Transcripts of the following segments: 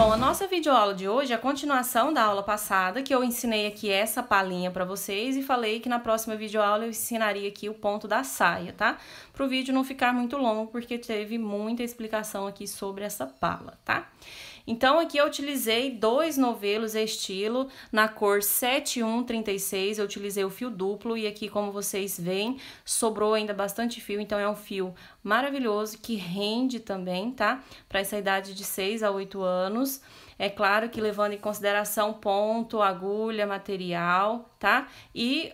Bom, a nossa videoaula de hoje é a continuação da aula passada, que eu ensinei aqui essa palhinha para vocês e falei que na próxima videoaula eu ensinaria aqui o ponto da saia, tá? Para o vídeo não ficar muito longo, porque teve muita explicação aqui sobre essa pala, tá? Então, aqui eu utilizei 2 novelos estilo na cor 7136, eu utilizei o fio duplo e aqui, como vocês veem, sobrou ainda bastante fio, então é um fio maravilhoso que rende também, tá? Para essa idade de 6 a 8 anos. É claro que levando em consideração ponto, agulha, material, tá? E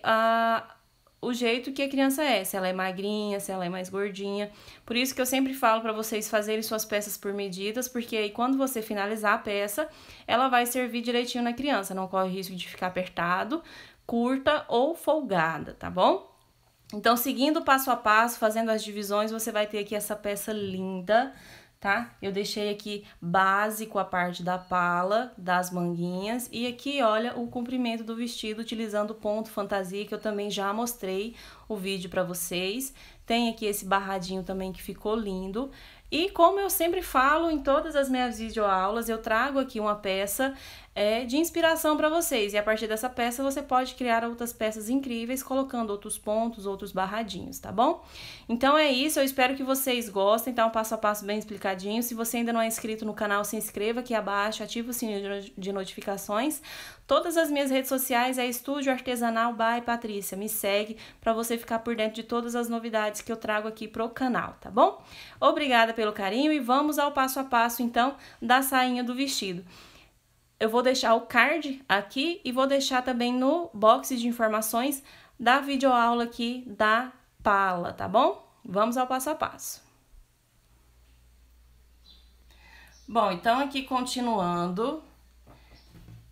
o jeito que a criança é, se ela é magrinha, se ela é mais gordinha. Por isso que eu sempre falo para vocês fazerem suas peças por medidas, porque aí quando você finalizar a peça, ela vai servir direitinho na criança, não corre risco de ficar apertado, curta ou folgada, tá bom? Então, seguindo passo a passo, fazendo as divisões, você vai ter aqui essa peça linda, tá? Eu deixei aqui básico a parte da pala, das manguinhas, e aqui, olha, o comprimento do vestido utilizando o ponto fantasia, que eu também já mostrei o vídeo pra vocês. Tem aqui esse barradinho também que ficou lindo. E como eu sempre falo em todas as minhas videoaulas, eu trago aqui uma peça de inspiração para vocês. E a partir dessa peça você pode criar outras peças incríveis, colocando outros pontos, outros barradinhos, tá bom? Então é isso, eu espero que vocês gostem, tá um passo a passo bem explicadinho. Se você ainda não é inscrito no canal, se inscreva aqui abaixo, ativa o sininho de notificações. Todas as minhas redes sociais é Estúdio Artesanal by Patrícia. Me segue para você ficar por dentro de todas as novidades que eu trago aqui pro canal, tá bom? Obrigada pelo carinho e vamos ao passo a passo, então, da sainha do vestido. Eu vou deixar o card aqui e vou deixar também no box de informações da videoaula aqui da pala, tá bom? Vamos ao passo a passo. Bom, então aqui continuando,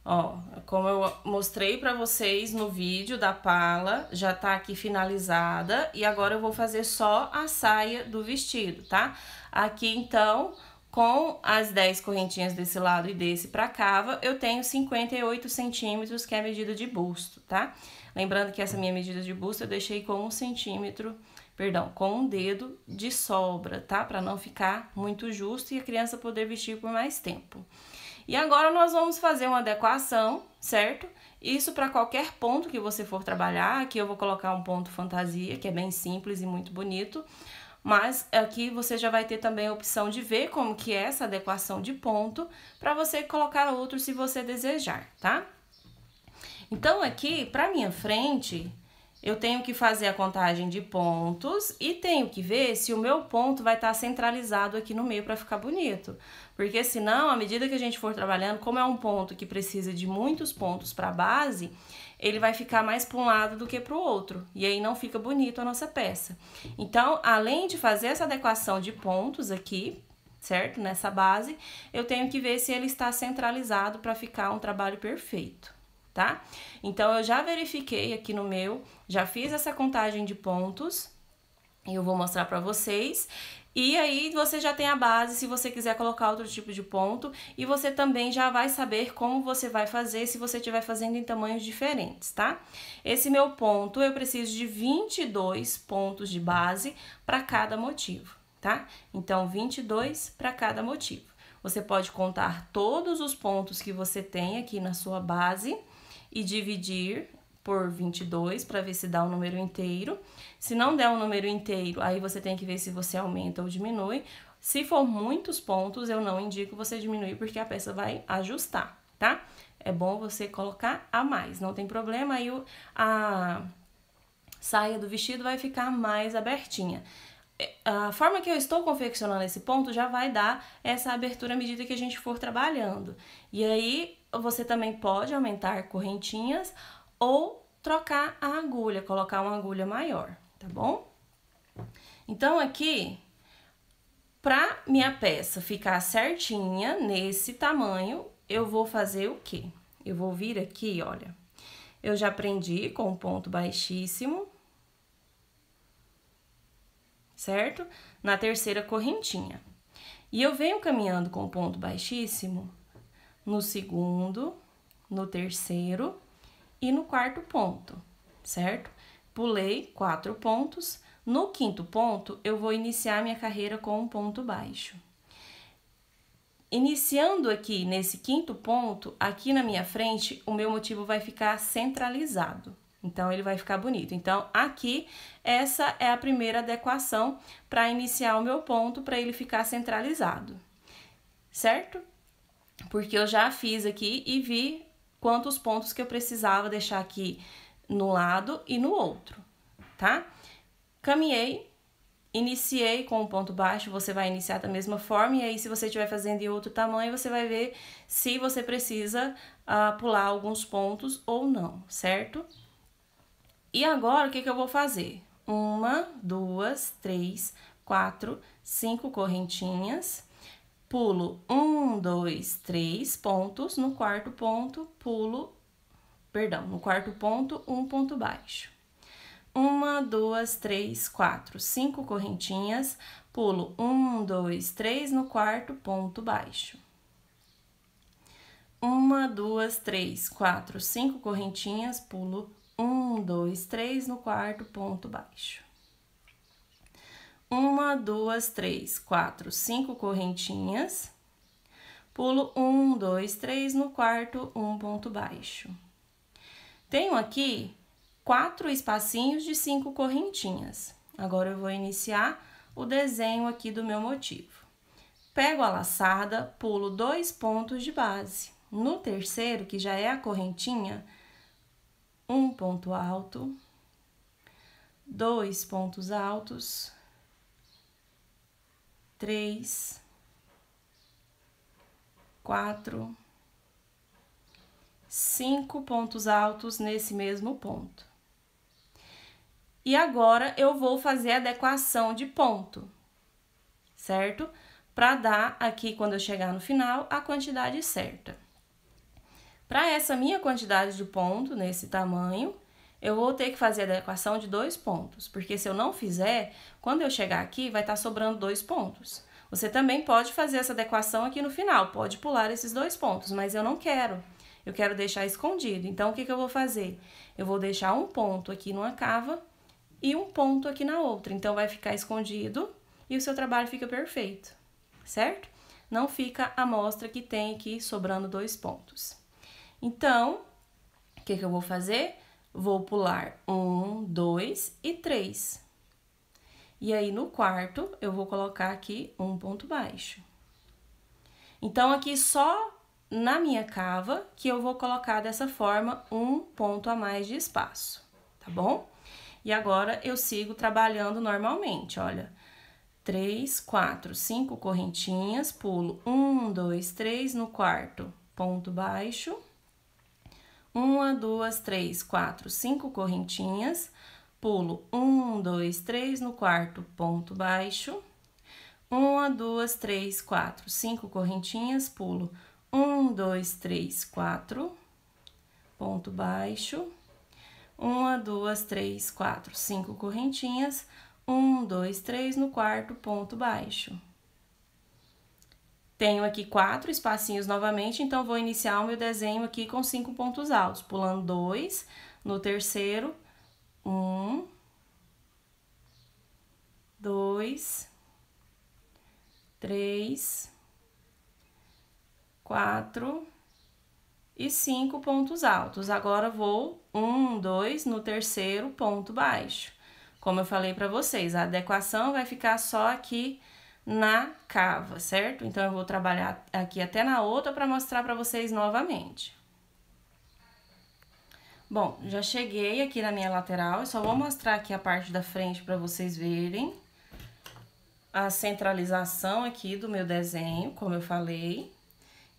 ó, como eu mostrei pra vocês no vídeo da pala, já tá aqui finalizada e agora eu vou fazer só a saia do vestido, tá? Aqui, então, com as 10 correntinhas desse lado e desse pra cava, eu tenho 58 centímetros, que é a medida de busto, tá? Lembrando que essa minha medida de busto eu deixei com 1 centímetro, perdão, com 1 dedo de sobra, tá? Pra não ficar muito justo e a criança poder vestir por mais tempo. E agora nós vamos fazer uma adequação, certo? Isso para qualquer ponto que você for trabalhar. Aqui eu vou colocar um ponto fantasia, que é bem simples e muito bonito. Mas aqui você já vai ter também a opção de ver como que é essa adequação de ponto, para você colocar outro se você desejar, tá? Então aqui, para minha frente, eu tenho que fazer a contagem de pontos e tenho que ver se o meu ponto vai estar centralizado aqui no meio para ficar bonito. Porque senão, à medida que a gente for trabalhando, como é um ponto que precisa de muitos pontos para a base, ele vai ficar mais para um lado do que para o outro. E aí não fica bonito a nossa peça. Então, além de fazer essa adequação de pontos aqui, certo? Nessa base, eu tenho que ver se ele está centralizado para ficar um trabalho perfeito, tá? Então, eu já verifiquei aqui no meu, já fiz essa contagem de pontos, e eu vou mostrar pra vocês. E aí, você já tem a base, se você quiser colocar outro tipo de ponto, e você também já vai saber como você vai fazer se você estiver fazendo em tamanhos diferentes, tá? Esse meu ponto, eu preciso de 22 pontos de base para cada motivo, tá? Então, 22 para cada motivo. Você pode contar todos os pontos que você tem aqui na sua base e dividir por 22 para ver se dá um número inteiro. Se não der um número inteiro, aí você tem que ver se você aumenta ou diminui. Se for muitos pontos, eu não indico você diminuir porque a peça vai ajustar, tá? É bom você colocar a mais, não tem problema, aí a saia do vestido vai ficar mais abertinha. A forma que eu estou confeccionando esse ponto já vai dar essa abertura à medida que a gente for trabalhando. E aí, você também pode aumentar correntinhas ou trocar a agulha, colocar uma agulha maior, tá bom? Então, aqui, pra minha peça ficar certinha, nesse tamanho, eu vou fazer o quê? Eu vou vir aqui, olha, eu já prendi com um ponto baixíssimo, certo? Na terceira correntinha. E eu venho caminhando com ponto baixíssimo no segundo, no terceiro e no quarto ponto, certo? Pulei 4 pontos. No quinto ponto, eu vou iniciar minha carreira com um ponto baixo. iniciando aqui nesse quinto ponto, aqui na minha frente, o meu motivo vai ficar centralizado. Então, ele vai ficar bonito. Então, aqui, essa é a primeira adequação para iniciar o meu ponto, para ele ficar centralizado. Certo? Porque eu já fiz aqui e vi quantos pontos que eu precisava deixar aqui no lado e no outro, tá? Caminhei, iniciei com um ponto baixo, você vai iniciar da mesma forma, e aí se você estiver fazendo em outro tamanho, você vai ver se você precisa pular alguns pontos ou não, certo? E agora, o que eu vou fazer? 1, 2, 3, 4, 5 correntinhas, pulo 1, 2, 3 pontos, no quarto ponto, no quarto ponto, um ponto baixo. 1, 2, 3, 4, 5 correntinhas, pulo 1, 2, 3 no quarto, ponto baixo. 1, 2, 3, 4, 5 correntinhas, pulo 1, 2, 3 no quarto, ponto baixo. 1, 2, 3, 4, 5 correntinhas, pulo 1, 2, 3 no quarto, um ponto baixo. Tenho aqui 4 espacinhos de 5 correntinhas. Agora, eu vou iniciar o desenho aqui do meu motivo. Pego a laçada, pulo 2 pontos de base. No terceiro, que já é a correntinha, um ponto alto, 2 pontos altos, 3, 4, 5 pontos altos nesse mesmo ponto. E agora, eu vou fazer a adequação de ponto, certo? Para dar aqui, quando eu chegar no final, a quantidade certa. Para essa minha quantidade de ponto, nesse tamanho, eu vou ter que fazer a adequação de 2 pontos, porque se eu não fizer, quando eu chegar aqui, vai estar sobrando 2 pontos. Você também pode fazer essa adequação aqui no final, pode pular esses 2 pontos, mas eu não quero. Eu quero deixar escondido. Então, o que eu vou fazer? Eu vou deixar um ponto aqui numa cava e um ponto aqui na outra. Então, vai ficar escondido e o seu trabalho fica perfeito, certo? Não fica a amostra que tem aqui sobrando 2 pontos. Então, o que eu vou fazer? Vou pular 1, 2 e 3. E aí, no quarto, eu vou colocar aqui um ponto baixo. Então, aqui só na minha cava que eu vou colocar dessa forma um ponto a mais de espaço, tá bom? E agora, eu sigo trabalhando normalmente, olha. 3, 4, 5 correntinhas, pulo 1, 2, 3 no quarto, ponto baixo. 1, 2, 3, 4, 5 correntinhas, pulo 1, 2, 3 no quarto, ponto baixo. 1, 2, 3, 4, 5 correntinhas, pulo 1, 2, 3, 4, ponto baixo. 1, 2, 3, 4, 5 correntinhas, 1, 2, 3 no quarto, ponto baixo. Tenho aqui 4 espacinhos novamente, então vou iniciar o meu desenho aqui com 5 pontos altos, pulando 2, no terceiro, 1, 2, 3, 4 e 5 pontos altos. Agora, vou 1, 2 no terceiro, ponto baixo. Como eu falei para vocês, a adequação vai ficar só aqui na cava, certo? Então, eu vou trabalhar aqui até na outra para mostrar para vocês novamente. Bom, já cheguei aqui na minha lateral, eu só vou mostrar aqui a parte da frente para vocês verem a centralização aqui do meu desenho, como eu falei.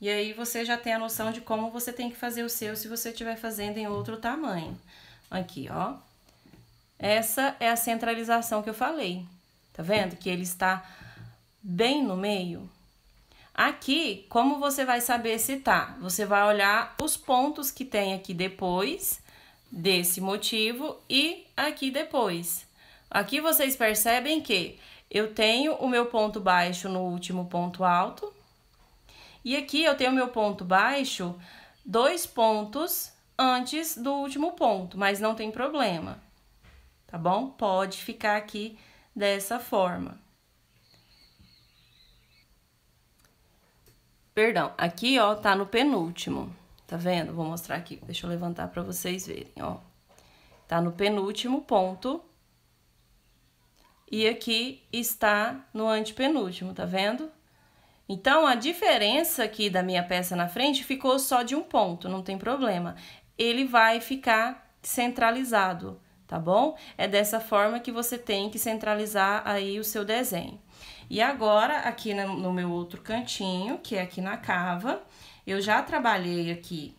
E aí, você já tem a noção de como você tem que fazer o seu se você estiver fazendo em outro tamanho. Aqui, ó. Essa é a centralização que eu falei. Tá vendo? Que ele está bem no meio. Aqui, como você vai saber se tá? Você vai olhar os pontos que tem aqui depois desse motivo e aqui depois. Aqui vocês percebem que eu tenho o meu ponto baixo no último ponto alto. E aqui eu tenho o meu ponto baixo 2 pontos antes do último ponto, mas não tem problema, tá bom? Pode ficar aqui dessa forma. Perdão, aqui, ó, tá no penúltimo, tá vendo? Vou mostrar aqui, deixa eu levantar pra vocês verem, ó. Tá no penúltimo ponto. E aqui está no antepenúltimo, tá vendo? Então, a diferença aqui da minha peça na frente ficou só de um ponto, não tem problema. Ele vai ficar centralizado, tá bom? É dessa forma que você tem que centralizar aí o seu desenho. E agora, aqui no meu outro cantinho, que é aqui na cava, eu já trabalhei aqui.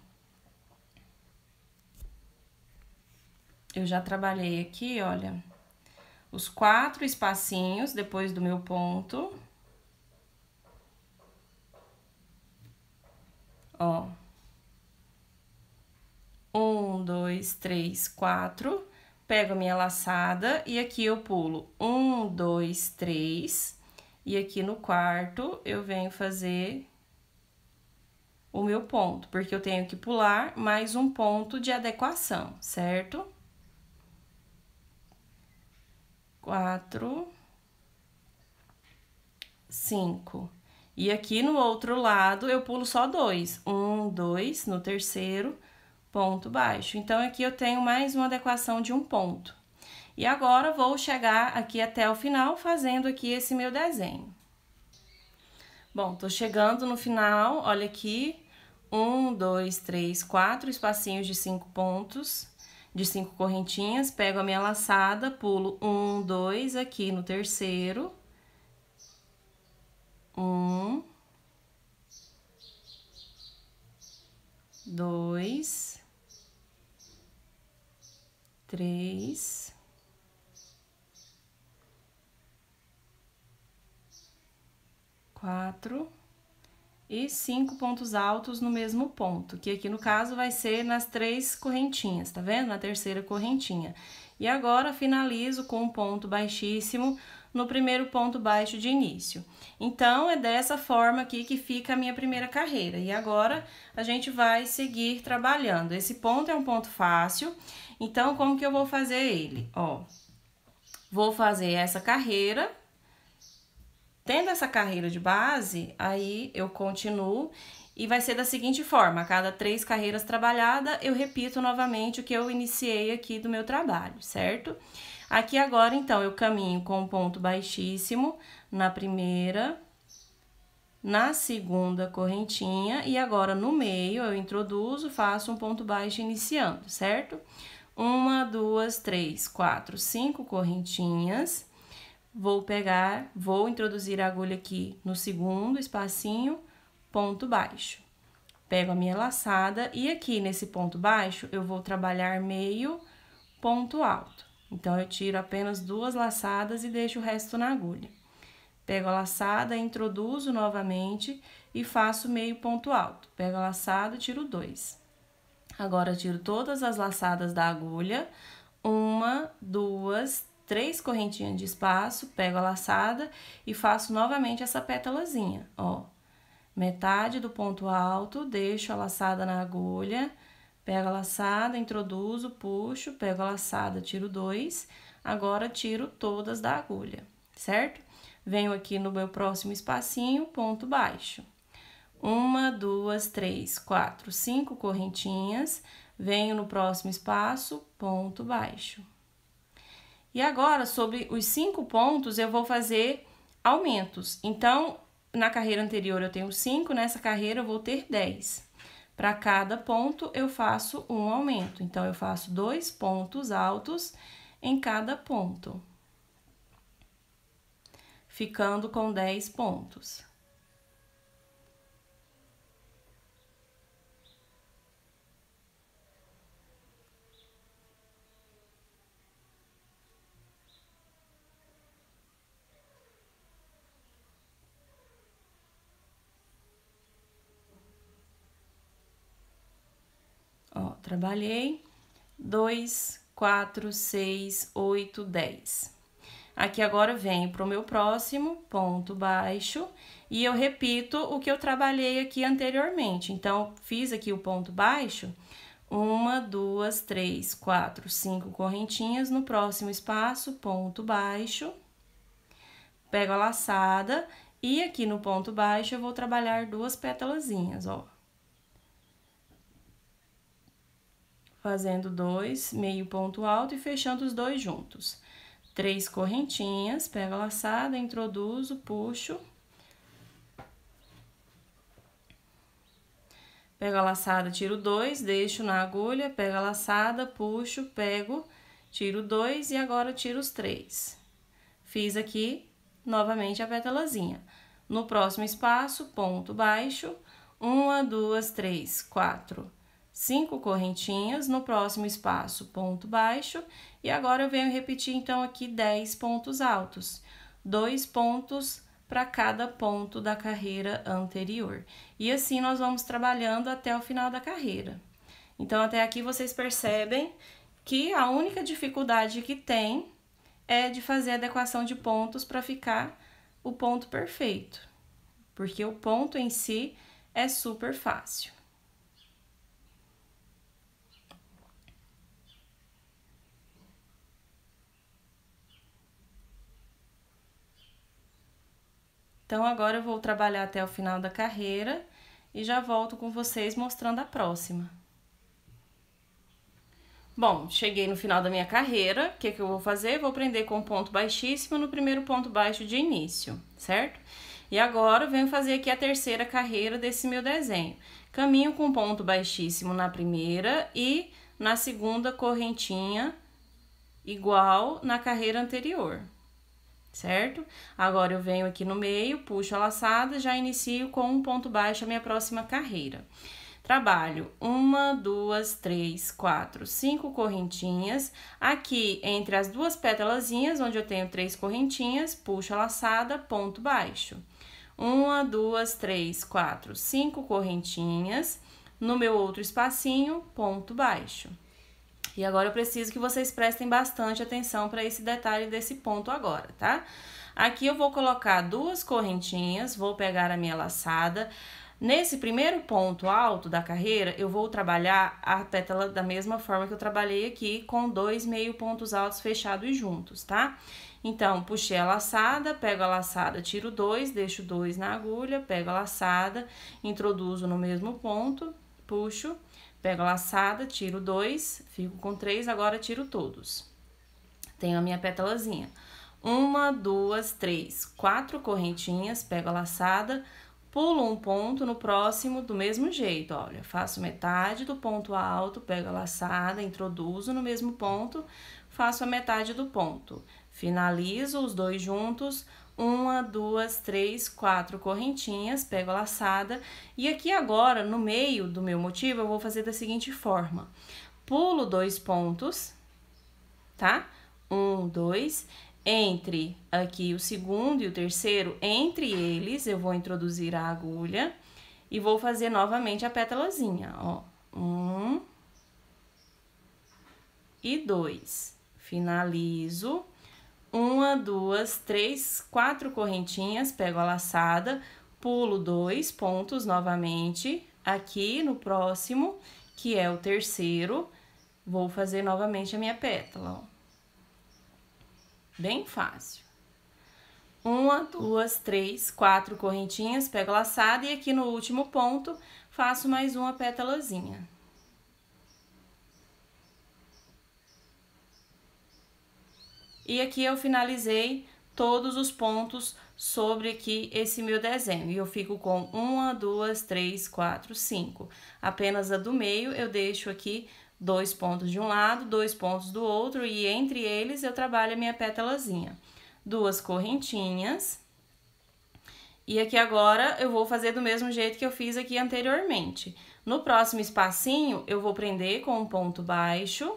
Olha, os 4 espacinhos depois do meu ponto. Ó. 1, 2, 3, 4. Pego a minha laçada e aqui eu pulo 1, 2, 3. E aqui no quarto eu venho fazer o meu ponto, porque eu tenho que pular mais um ponto de adequação, certo? 4, 5. E aqui no outro lado eu pulo só 2. 1, 2 no terceiro, ponto baixo. Então, aqui eu tenho mais uma adequação de um ponto. E agora, vou chegar aqui até o final, fazendo aqui esse meu desenho. Bom, tô chegando no final, olha aqui. 1, 2, 3, 4 espacinhos de 5 pontos, de 5 correntinhas. Pego a minha laçada, pulo 1, 2 aqui no terceiro. 1, 2, 3, 4 e 5 pontos altos no mesmo ponto, que aqui no caso vai ser nas 3 correntinhas, tá vendo? Na terceira correntinha. E agora, finalizo com um ponto baixíssimo no primeiro ponto baixo de início. Então, é dessa forma aqui que fica a minha primeira carreira. E agora, a gente vai seguir trabalhando. Esse ponto é um ponto fácil, então, como que eu vou fazer ele? Ó, vou fazer essa carreira. Tendo essa carreira de base, aí eu continuo e vai ser da seguinte forma: a cada 3 carreiras trabalhadas, eu repito novamente o que eu iniciei aqui do meu trabalho, certo? Aqui agora, então, eu caminho com um ponto baixíssimo na primeira, na segunda correntinha, e agora no meio eu introduzo, faço um ponto baixo iniciando, certo? 1, 2, 3, 4, 5 correntinhas. Vou introduzir a agulha aqui no segundo espacinho, ponto baixo. Pego a minha laçada e aqui nesse ponto baixo eu vou trabalhar meio ponto alto. Então, eu tiro apenas 2 laçadas e deixo o resto na agulha. Pego a laçada, introduzo novamente e faço meio ponto alto. Pego a laçada, tiro 2. Agora, tiro todas as laçadas da agulha, 1, 2, 3 correntinhas de espaço, pego a laçada e faço novamente essa pétalazinha, ó. Metade do ponto alto, deixo a laçada na agulha, pego a laçada, introduzo, puxo, pego a laçada, tiro 2, agora tiro todas da agulha, certo? Venho aqui no meu próximo espacinho, ponto baixo. 1, 2, 3, 4, 5 correntinhas, venho no próximo espaço, ponto baixo. E agora, sobre os 5 pontos, eu vou fazer aumentos. Então, na carreira anterior eu tenho 5, nessa carreira eu vou ter 10. Para cada ponto, eu faço um aumento. Então, eu faço 2 pontos altos em cada ponto, ficando com 10 pontos. Ó, trabalhei 2, 4, 6, 8, 10. Aqui agora eu venho pro meu próximo ponto baixo e eu repito o que eu trabalhei aqui anteriormente. Então, fiz aqui o ponto baixo, 1, 2, 3, 4, 5 correntinhas, no próximo espaço, ponto baixo, pego a laçada E aqui no ponto baixo, eu vou trabalhar 2 pétalazinhas, ó. Fazendo 2, meio ponto alto e fechando os 2 juntos. 3 correntinhas, pego a laçada, introduzo, puxo. Pego a laçada, tiro 2, deixo na agulha, pego a laçada, puxo, pego, tiro 2 e agora tiro os 3. Fiz aqui, novamente, a pétalazinha. No próximo espaço, ponto baixo, 1, 2, 3, 4, 5 correntinhas. No próximo espaço, ponto baixo. E agora, eu venho repetir, então, aqui 10 pontos altos. 2 pontos para cada ponto da carreira anterior. E assim, nós vamos trabalhando até o final da carreira. Então, até aqui, vocês percebem que a única dificuldade que tem é de fazer a adequação de pontos para ficar o ponto perfeito, porque o ponto em si é super fácil. Então, agora eu vou trabalhar até o final da carreira e já volto com vocês mostrando a próxima. Bom, cheguei no final da minha carreira, o que eu vou fazer? Vou prender com ponto baixíssimo no primeiro ponto baixo de início, certo? E agora, eu venho fazer aqui a terceira carreira desse meu desenho. Caminho com ponto baixíssimo na primeira e na segunda correntinha, igual na carreira anterior, certo? Agora, eu venho aqui no meio, puxo a laçada, já inicio com um ponto baixo a minha próxima carreira. Trabalho 1, 2, 3, 4, 5 correntinhas. Aqui, entre as 2 pétalazinhas, onde eu tenho 3 correntinhas, puxo a laçada, ponto baixo. 1, 2, 3, 4, 5 correntinhas. No meu outro espacinho, ponto baixo. E agora, eu preciso que vocês prestem bastante atenção para esse detalhe desse ponto agora, tá? Aqui, eu vou colocar 2 correntinhas, vou pegar a minha laçada. Nesse primeiro ponto alto da carreira, eu vou trabalhar a pétala da mesma forma que eu trabalhei aqui, com 2 meio pontos altos fechados juntos, tá? Então, puxei a laçada, pego a laçada, tiro 2, deixo 2 na agulha, pego a laçada, introduzo no mesmo ponto, puxo, pego a laçada, tiro 2, fico com 3, agora tiro todos. Tenho a minha pétalazinha. 1, 2, 3, 4 correntinhas, pego a laçada, pulo um ponto no próximo do mesmo jeito, olha, faço metade do ponto alto, pego a laçada, introduzo no mesmo ponto, faço a metade do ponto. Finalizo os 2 juntos, 1, 2, 3, 4 correntinhas, pego a laçada. E aqui agora, no meio do meu motivo, eu vou fazer da seguinte forma. Pulo 2 pontos, tá? 1, 2... Entre aqui o segundo e o terceiro, entre eles, eu vou introduzir a agulha e vou fazer novamente a pétalazinha, ó. 1 e 2. Finalizo. 1, 2, 3, 4 correntinhas, pego a laçada, pulo 2 pontos novamente. Aqui no próximo, que é o terceiro, vou fazer novamente a minha pétala, ó. Bem fácil. 1, 2, 3, 4 correntinhas, pego a laçada e aqui no último ponto faço mais uma pétalazinha. E aqui eu finalizei todos os pontos sobre aqui esse meu desenho. E eu fico com 1, 2, 3, 4, 5. Apenas a do meio eu deixo aqui 2 pontos de um lado, 2 pontos do outro, e entre eles eu trabalho a minha pétalazinha. 2 correntinhas. E aqui agora eu vou fazer do mesmo jeito que eu fiz aqui anteriormente. No próximo espacinho, eu vou prender com um ponto baixo.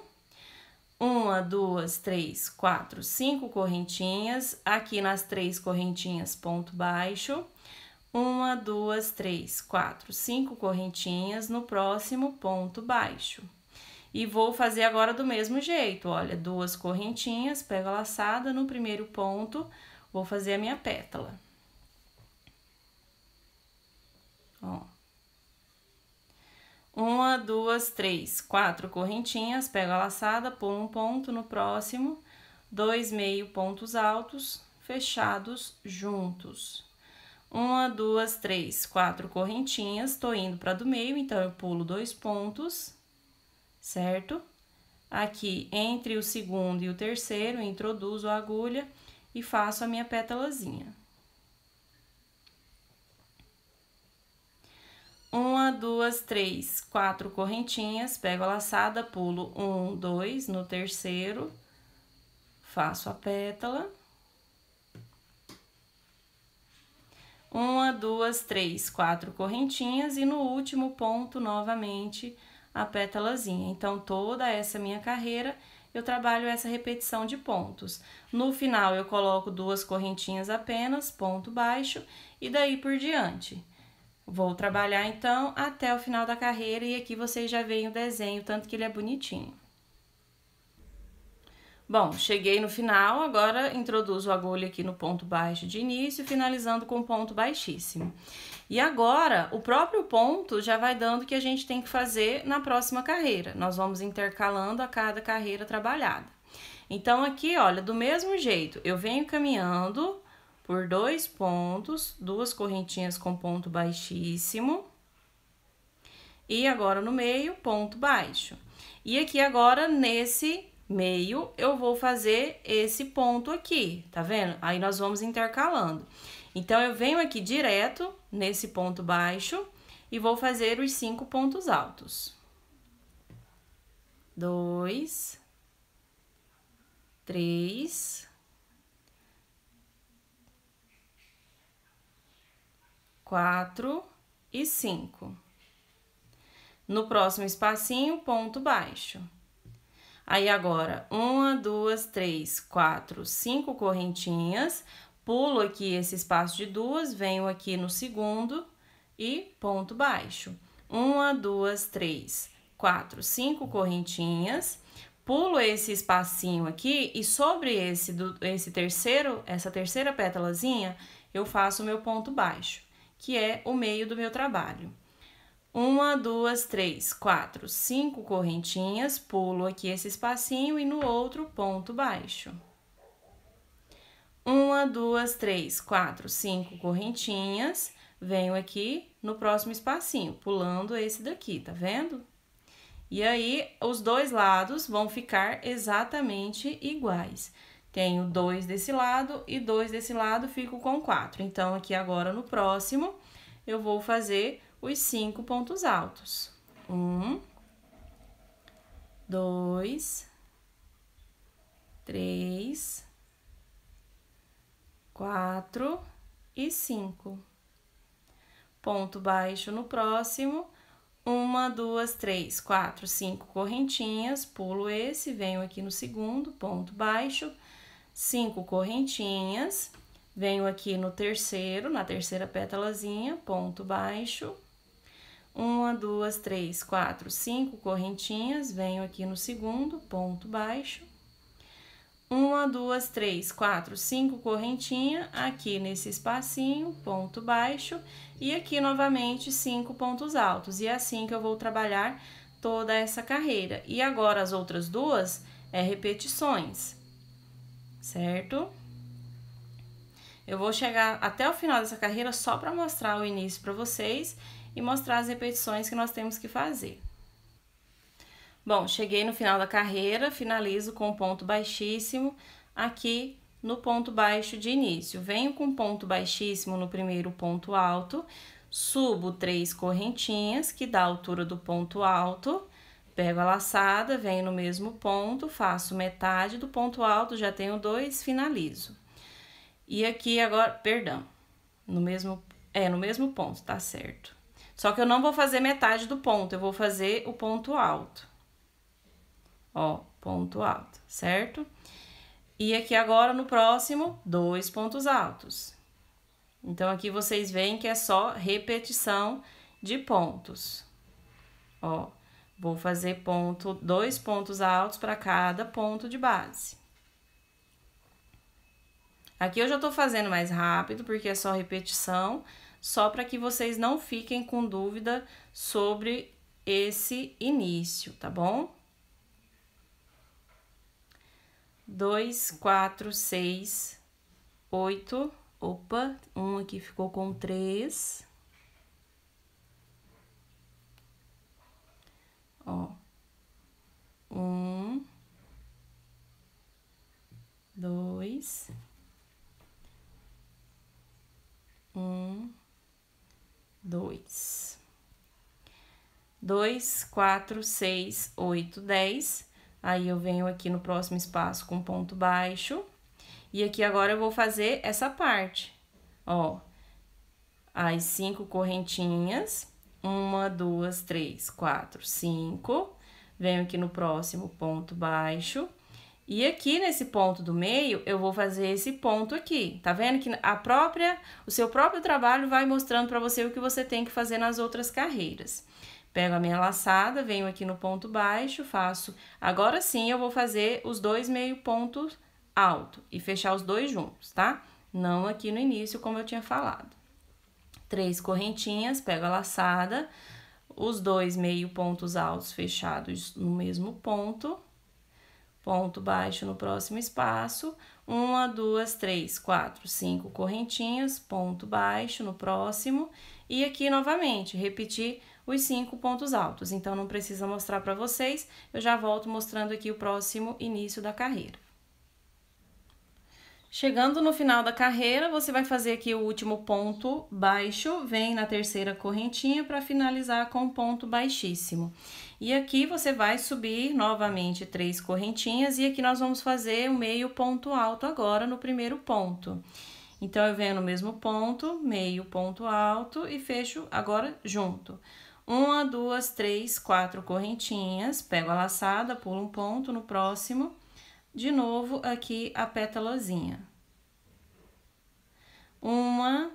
1, 2, 3, 4, 5 correntinhas. Aqui nas 3 correntinhas, ponto baixo. 1, 2, 3, 4, 5 correntinhas. No próximo, ponto baixo. E vou fazer agora do mesmo jeito, olha, 2 correntinhas, pego a laçada, no primeiro ponto, vou fazer a minha pétala. Ó. 1, 2, 3, 4 correntinhas, pego a laçada, pulo um ponto no próximo, 2 meio pontos altos, fechados juntos. 1, 2, 3, 4 correntinhas, tô indo pra do meio, então eu pulo 2 pontos, certo? Aqui, entre o segundo e o terceiro, introduzo a agulha e faço a minha pétalazinha. 1, 2, 3, 4 correntinhas, pego a laçada, pulo 1, 2 no terceiro, faço a pétala. 1, 2, 3, 4 correntinhas e no último ponto, novamente, a pétalazinha. Então, toda essa minha carreira, eu trabalho essa repetição de pontos. No final, eu coloco 2 correntinhas apenas, ponto baixo, e daí por diante. Vou trabalhar, então, até o final da carreira e aqui vocês já veem o desenho, tanto que ele é bonitinho. Bom, cheguei no final, agora introduzo a agulha aqui no ponto baixo de início, finalizando com ponto baixíssimo. E agora, o próprio ponto já vai dando o que a gente tem que fazer na próxima carreira. Nós vamos intercalando a cada carreira trabalhada. Então, aqui, olha, do mesmo jeito, eu venho caminhando por 2 pontos, 2 correntinhas com ponto baixíssimo. E agora no meio, ponto baixo. E aqui agora, nesse meio, eu vou fazer esse ponto aqui, tá vendo? Aí nós vamos intercalando. Então, eu venho aqui direto nesse ponto baixo e vou fazer os 5 pontos altos. 2, 3, 4 e 5. No próximo espacinho, ponto baixo. Aí, agora, 1, 2, 3, 4, 5 correntinhas, pulo aqui esse espaço de 2, venho aqui no segundo e ponto baixo. 1, 2, 3, 4, 5 correntinhas, pulo esse espacinho aqui e sobre essa terceira pétalazinha, eu faço o meu ponto baixo, que é o meio do meu trabalho. 1, 2, 3, 4, 5 correntinhas, pulo aqui esse espacinho e no outro ponto baixo. 1, 2, 3, 4, 5 correntinhas, venho aqui no próximo espacinho, pulando esse daqui, tá vendo? E aí, os dois lados vão ficar exatamente iguais. Tenho 2 desse lado e 2 desse lado, fico com 4. Então, aqui agora no próximo, eu vou fazer os 5 pontos altos. 1, 2, 3, 4 e 5. Ponto baixo no próximo. 1, 2, 3, 4, 5 correntinhas, pulo esse, venho aqui no segundo, ponto baixo, 5 correntinhas, venho aqui no terceiro, na terceira pétalazinha, ponto baixo. 1, 2, 3, 4, 5 correntinhas, venho aqui no segundo, ponto baixo. 1, 2, 3, 4, 5 correntinhas, aqui nesse espacinho, ponto baixo, e aqui novamente 5 pontos altos. E é assim que eu vou trabalhar toda essa carreira. E agora as outras duas é repetições, certo? Eu vou chegar até o final dessa carreira só para mostrar o início para vocês e mostrar as repetições que nós temos que fazer. Bom, cheguei no final da carreira, finalizo com ponto baixíssimo aqui no ponto baixo de início. Venho com ponto baixíssimo no primeiro ponto alto, subo 3 correntinhas, que dá a altura do ponto alto, pego a laçada, venho no mesmo ponto, faço metade do ponto alto, já tenho 2, finalizo. E aqui agora, perdão, no mesmo ponto, tá certo. Só que eu não vou fazer metade do ponto, eu vou fazer o ponto alto. Ó, ponto alto, certo? E aqui agora, no próximo, 2 pontos altos. Então, aqui vocês veem que é só repetição de pontos. Ó, vou fazer 2 pontos altos para cada ponto de base. Aqui eu já tô fazendo mais rápido, porque é só repetição, só para que vocês não fiquem com dúvida sobre esse início, tá bom? 2, 4, 6, 8, Opa, um aqui ficou com 3. Ó. 1, 2, 1, 2. 2, 4, 6, 8, 10. Aí, eu venho aqui no próximo espaço com ponto baixo. E aqui agora eu vou fazer essa parte, ó, as 5 correntinhas, 1, 2, 3, 4, 5, venho aqui no próximo ponto baixo, e aqui nesse ponto do meio, eu vou fazer esse ponto aqui, tá vendo que o seu próprio trabalho vai mostrando pra você o que você tem que fazer nas outras carreiras. Pego a minha laçada, venho aqui no ponto baixo, faço, agora sim eu vou fazer os 2 meio pontos alto e fechar os 2 juntos, tá? Não aqui no início, como eu tinha falado. 3 correntinhas, pego a laçada, os 2 meio pontos altos fechados no mesmo ponto, ponto baixo no próximo espaço, 1, 2, 3, 4, 5 correntinhas, ponto baixo no próximo, e aqui novamente, repetir os 5 pontos altos. Então, não precisa mostrar para vocês, eu já volto mostrando aqui o próximo início da carreira. Chegando no final da carreira, você vai fazer aqui o último ponto baixo, vem na terceira correntinha para finalizar com ponto baixíssimo. E aqui você vai subir novamente 3 correntinhas e aqui nós vamos fazer o meio ponto alto agora no primeiro ponto. Então, eu venho no mesmo ponto, meio ponto alto e fecho agora junto. 1, 2, 3, 4 correntinhas, pego a laçada, pulo um ponto no próximo. De novo, aqui a pétalazinha. 1,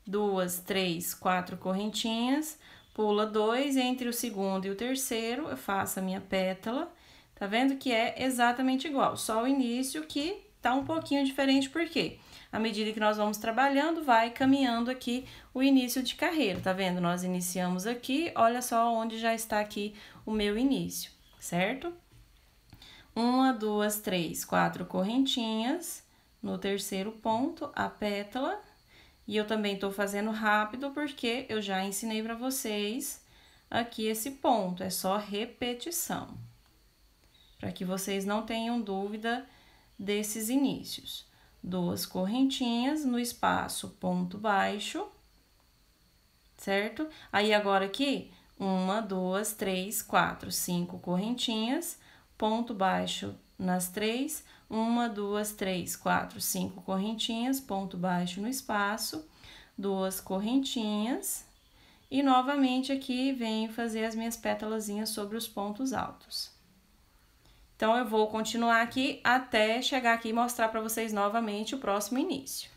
2, 3, 4 correntinhas, pula 2, entre o segundo e o terceiro, eu faço a minha pétala. Tá vendo que é exatamente igual, só o início que tá um pouquinho diferente, porque à medida que nós vamos trabalhando, vai caminhando aqui o início de carreira, tá vendo? Nós iniciamos aqui, olha só onde já está aqui o meu início, certo? 1, 2, 3, 4 correntinhas, no terceiro ponto, a pétala, e eu também tô fazendo rápido porque eu já ensinei pra vocês aqui esse ponto, é só repetição, para que vocês não tenham dúvida desses inícios. 2 correntinhas no espaço ponto baixo, certo? Aí, agora aqui, 1, 2, 3, 4, 5 correntinhas, ponto baixo nas 3, 1, 2, 3, 4, 5 correntinhas, ponto baixo no espaço, 2 correntinhas, e novamente aqui venho fazer as minhas pétalazinhas sobre os pontos altos. Então, eu vou continuar aqui até chegar aqui e mostrar para vocês novamente o próximo início.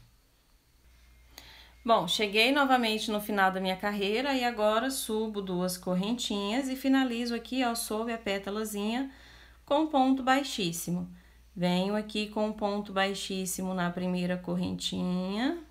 Bom, cheguei novamente no final da minha carreira e agora subo 2 correntinhas e finalizo aqui, ó, sob a pétalazinha com ponto baixíssimo. Venho aqui com ponto baixíssimo na primeira correntinha.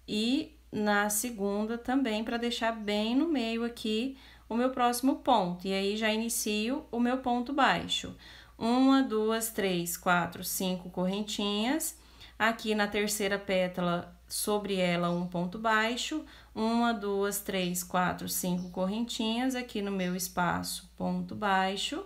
E na segunda também, para deixar bem no meio aqui o meu próximo ponto. E aí, já inicio o meu ponto baixo. 1, 2, 3, 4, 5 correntinhas. Aqui na terceira pétala, sobre ela, um ponto baixo. 1, 2, 3, 4, 5 correntinhas. Aqui no meu espaço, ponto baixo.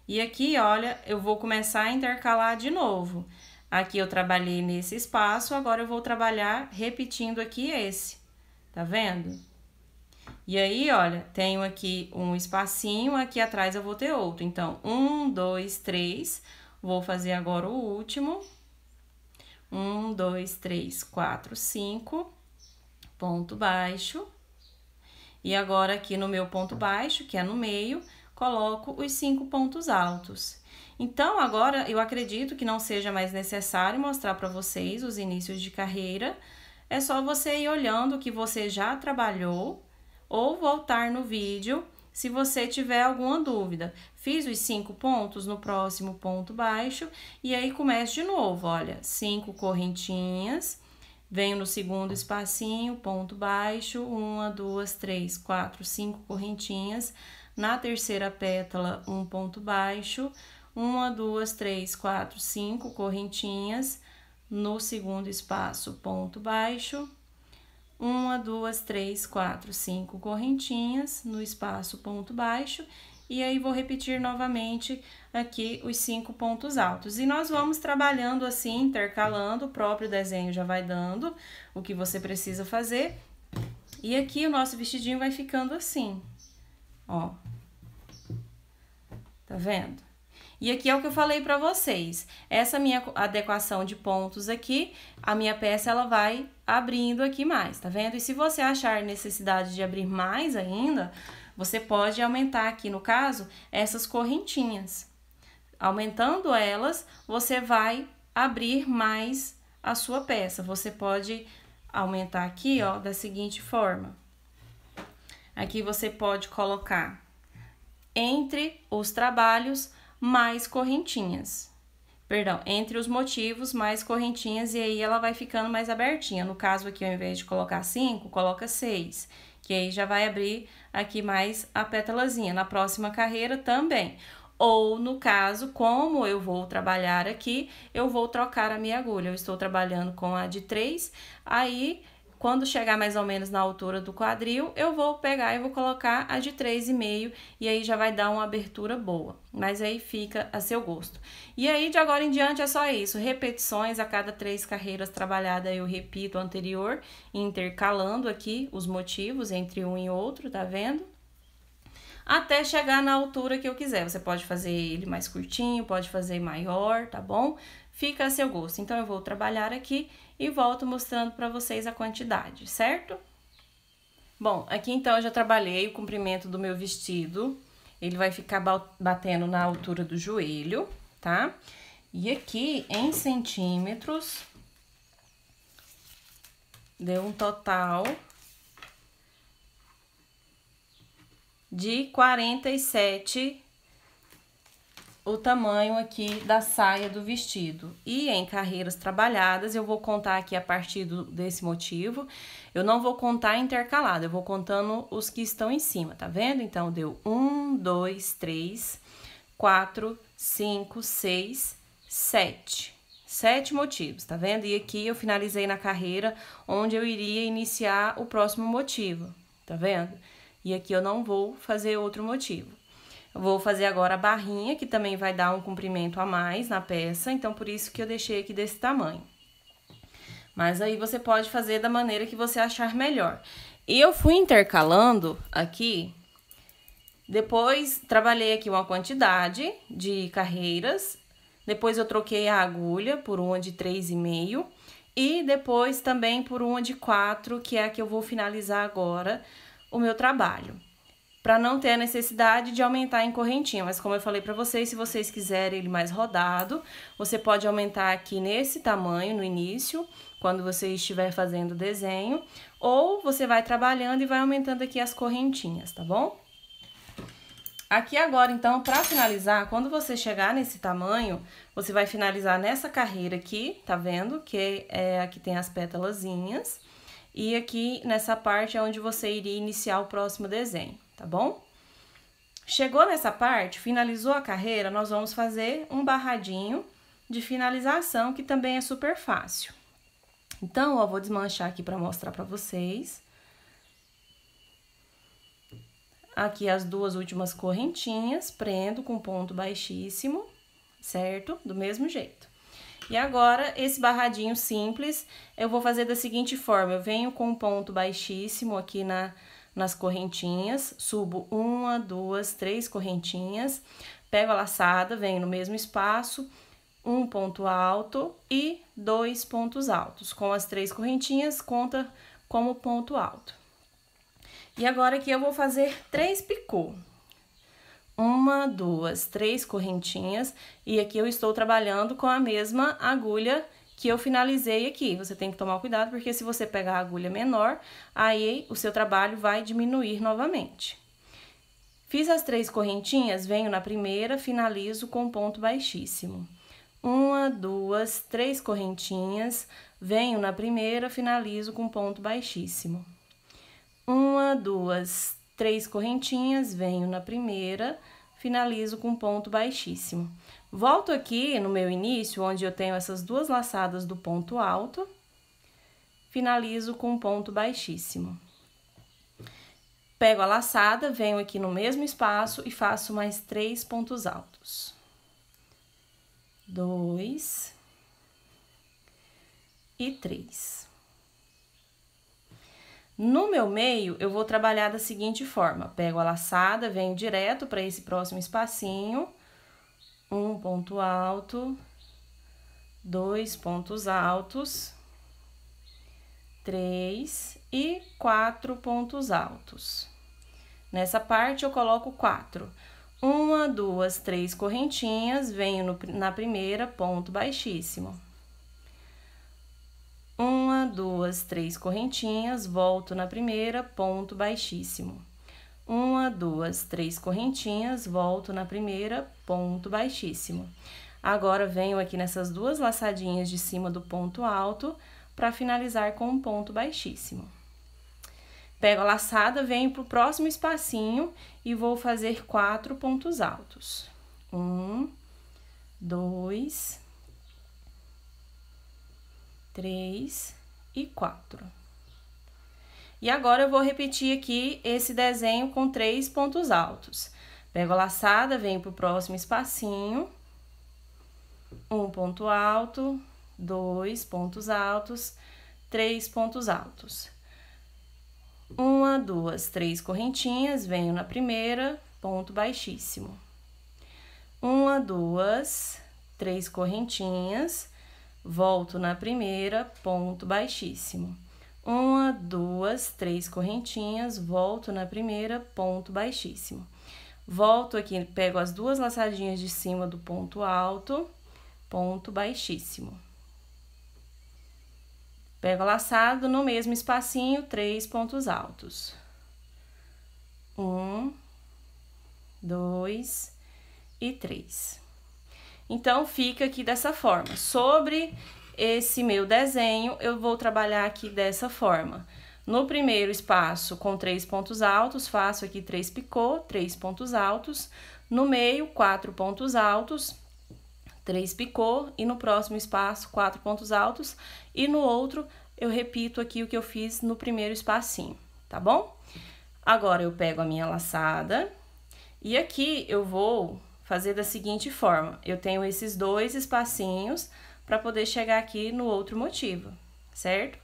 E aqui, olha, eu vou começar a intercalar de novo. Aqui eu trabalhei nesse espaço, agora eu vou trabalhar repetindo aqui esse, tá vendo? E aí, olha, tenho aqui um espacinho, aqui atrás eu vou ter outro. Então, 1, 2, 3, vou fazer agora o último. 1, 2, 3, 4, 5, ponto baixo. E agora, aqui no meu ponto baixo, que é no meio, coloco os 5 pontos altos. Então, agora, eu acredito que não seja mais necessário mostrar para vocês os inícios de carreira. É só você ir olhando o que você já trabalhou ou voltar no vídeo se você tiver alguma dúvida. Fiz os 5 pontos no próximo ponto baixo e aí começo de novo, olha, 5 correntinhas, venho no segundo espacinho, ponto baixo, 1, 2, 3, 4, 5 correntinhas, na terceira pétala, um ponto baixo, 1, 2, 3, 4, 5 correntinhas no segundo espaço, ponto baixo. 1, 2, 3, 4, 5 correntinhas no espaço ponto baixo, e aí vou repetir novamente aqui os 5 pontos altos. E nós vamos trabalhando assim, intercalando, o próprio desenho já vai dando o que você precisa fazer. E aqui o nosso vestidinho vai ficando assim, ó. Tá vendo? E aqui é o que eu falei pra vocês, essa minha adequação de pontos aqui, a minha peça ela vai abrindo aqui mais, tá vendo? E se você achar necessidade de abrir mais ainda, você pode aumentar aqui, no caso, essas correntinhas. Aumentando elas, você vai abrir mais a sua peça. Você pode aumentar aqui, ó, da seguinte forma. Aqui você pode colocar entre os trabalhos mais correntinhas. Perdão, entre os motivos mais correntinhas, e aí ela vai ficando mais abertinha. No caso aqui, ao invés de colocar 5, coloca 6, que aí já vai abrir aqui mais a pétalazinha. Na próxima carreira também. Ou, no caso, como eu vou trabalhar aqui, eu vou trocar a minha agulha. Eu estou trabalhando com a de 3, aí quando chegar mais ou menos na altura do quadril, eu vou pegar e vou colocar a de 3,5 e aí já vai dar uma abertura boa. Mas aí fica a seu gosto. E aí, de agora em diante, é só isso. Repetições a cada 3 carreiras trabalhadas, eu repito o anterior, intercalando aqui os motivos entre um e outro, tá vendo? Até chegar na altura que eu quiser. Você pode fazer ele mais curtinho, pode fazer maior, tá bom? Fica a seu gosto. Então, eu vou trabalhar aqui e volto mostrando para vocês a quantidade, certo? Bom, aqui então eu já trabalhei o comprimento do meu vestido. Ele vai ficar batendo na altura do joelho, tá? E aqui, em centímetros, deu um total de 47 o tamanho aqui da saia do vestido. E em carreiras trabalhadas, eu vou contar aqui a partir desse motivo. Eu não vou contar intercalado, eu vou contando os que estão em cima, tá vendo? Então, deu 1, 2, 3, 4, 5, 6, 7. 7 motivos, tá vendo? E aqui eu finalizei na carreira onde eu iria iniciar o próximo motivo, tá vendo? E aqui eu não vou fazer outro motivo. Eu vou fazer agora a barrinha, que também vai dar um comprimento a mais na peça, então por isso que eu deixei aqui desse tamanho. Mas aí você pode fazer da maneira que você achar melhor. E eu fui intercalando aqui, depois trabalhei aqui uma quantidade de carreiras, depois eu troquei a agulha por uma de 3,5 e depois também por uma de 4, que é a que eu vou finalizar agora o meu trabalho. Para não ter a necessidade de aumentar em correntinha, mas como eu falei para vocês, se vocês quiserem ele mais rodado, você pode aumentar aqui nesse tamanho no início, quando você estiver fazendo o desenho, ou você vai trabalhando e vai aumentando aqui as correntinhas, tá bom? Aqui agora, então, para finalizar, quando você chegar nesse tamanho, você vai finalizar nessa carreira aqui, tá vendo? Que é aqui tem as pétalazinhas, e aqui nessa parte é onde você iria iniciar o próximo desenho, tá bom? Chegou nessa parte, finalizou a carreira, nós vamos fazer um barradinho de finalização, que também é super fácil. Então, ó, vou desmanchar aqui para mostrar para vocês. Aqui as duas últimas correntinhas, prendo com ponto baixíssimo, certo? Do mesmo jeito. E agora, esse barradinho simples, eu vou fazer da seguinte forma, eu venho com um ponto baixíssimo aqui nas correntinhas, subo 1, 2, 3 correntinhas, pego a laçada, venho no mesmo espaço, um ponto alto e 2 pontos altos. Com as 3 correntinhas, conta como ponto alto. E agora aqui eu vou fazer 3 picô. 1, 2, 3 correntinhas, e aqui eu estou trabalhando com a mesma agulha que eu finalizei aqui. Você tem que tomar cuidado, porque se você pegar a agulha menor, aí o seu trabalho vai diminuir novamente. Fiz as 3 correntinhas, venho na primeira, finalizo com ponto baixíssimo. 1, 2, 3 correntinhas, venho na primeira, finalizo com ponto baixíssimo. 1, 2, 3 correntinhas, venho na primeira, finalizo com ponto baixíssimo. Volto aqui no meu início, onde eu tenho essas duas laçadas do ponto alto, finalizo com ponto baixíssimo. Pego a laçada, venho aqui no mesmo espaço e faço mais 3 pontos altos. 2 e 3. No meu meio, eu vou trabalhar da seguinte forma: pego a laçada, venho direto para esse próximo espacinho, um ponto alto, 2 pontos altos, 3 e 4 pontos altos. Nessa parte, eu coloco 4. 1, 2, 3 correntinhas, venho na primeira, ponto baixíssimo. 1, 2, 3 correntinhas, volto na primeira, ponto baixíssimo. 1, 2, 3 correntinhas, volto na primeira, ponto baixíssimo. Agora, venho aqui nessas duas laçadinhas de cima do ponto alto, para finalizar com um ponto baixíssimo. Pego a laçada, venho pro próximo espacinho e vou fazer 4 pontos altos. 1, 2, 3 e 4. E agora, eu vou repetir aqui esse desenho com 3 pontos altos. Pego a laçada, venho pro próximo espacinho, um ponto alto, 2 pontos altos, 3 pontos altos. 1, 2, 3 correntinhas, venho na primeira, ponto baixíssimo. 1, 2, 3 correntinhas, volto na primeira, ponto baixíssimo. 1, 2, 3 correntinhas, volto na primeira, ponto baixíssimo. Volto aqui, pego as duas laçadinhas de cima do ponto alto, ponto baixíssimo. Pego a laçada, no mesmo espacinho, 3 pontos altos. 1, 2 e 3. Então, fica aqui dessa forma. Sobre esse meu desenho, eu vou trabalhar aqui dessa forma. No primeiro espaço, com 3 pontos altos, faço aqui 3 picô, 3 pontos altos. No meio, 4 pontos altos, 3 picô, e no próximo espaço, 4 pontos altos, e no outro, eu repito aqui o que eu fiz no primeiro espacinho, tá bom? Agora, eu pego a minha laçada, e aqui eu vou fazer da seguinte forma: eu tenho esses 2 espacinhos para poder chegar aqui no outro motivo, certo?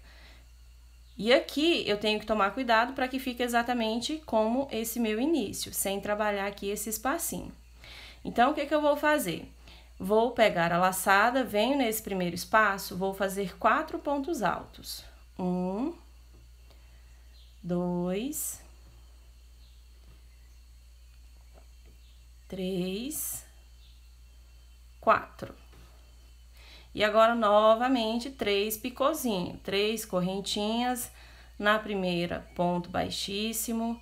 E aqui eu tenho que tomar cuidado para que fique exatamente como esse meu início, sem trabalhar aqui esse espacinho. Então, o que que eu vou fazer? Vou pegar a laçada, venho nesse primeiro espaço, vou fazer 4 pontos altos. 1, 2, 3, 4. E agora, novamente, 3 picôzinhos, 3 correntinhas, na primeira, ponto baixíssimo.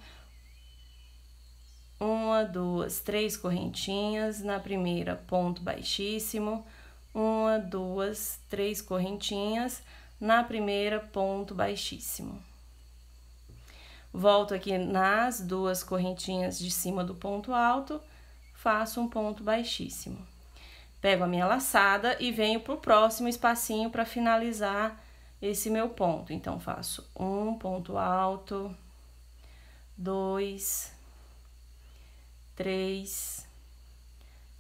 1, 2, 3 correntinhas, na primeira, ponto baixíssimo. 1, 2, 3 correntinhas, na primeira, ponto baixíssimo. Volto aqui nas 2 correntinhas de cima do ponto alto, faço um ponto baixíssimo. Pego a minha laçada e venho pro próximo espacinho para finalizar esse meu ponto. Então, faço um ponto alto, 2, 3,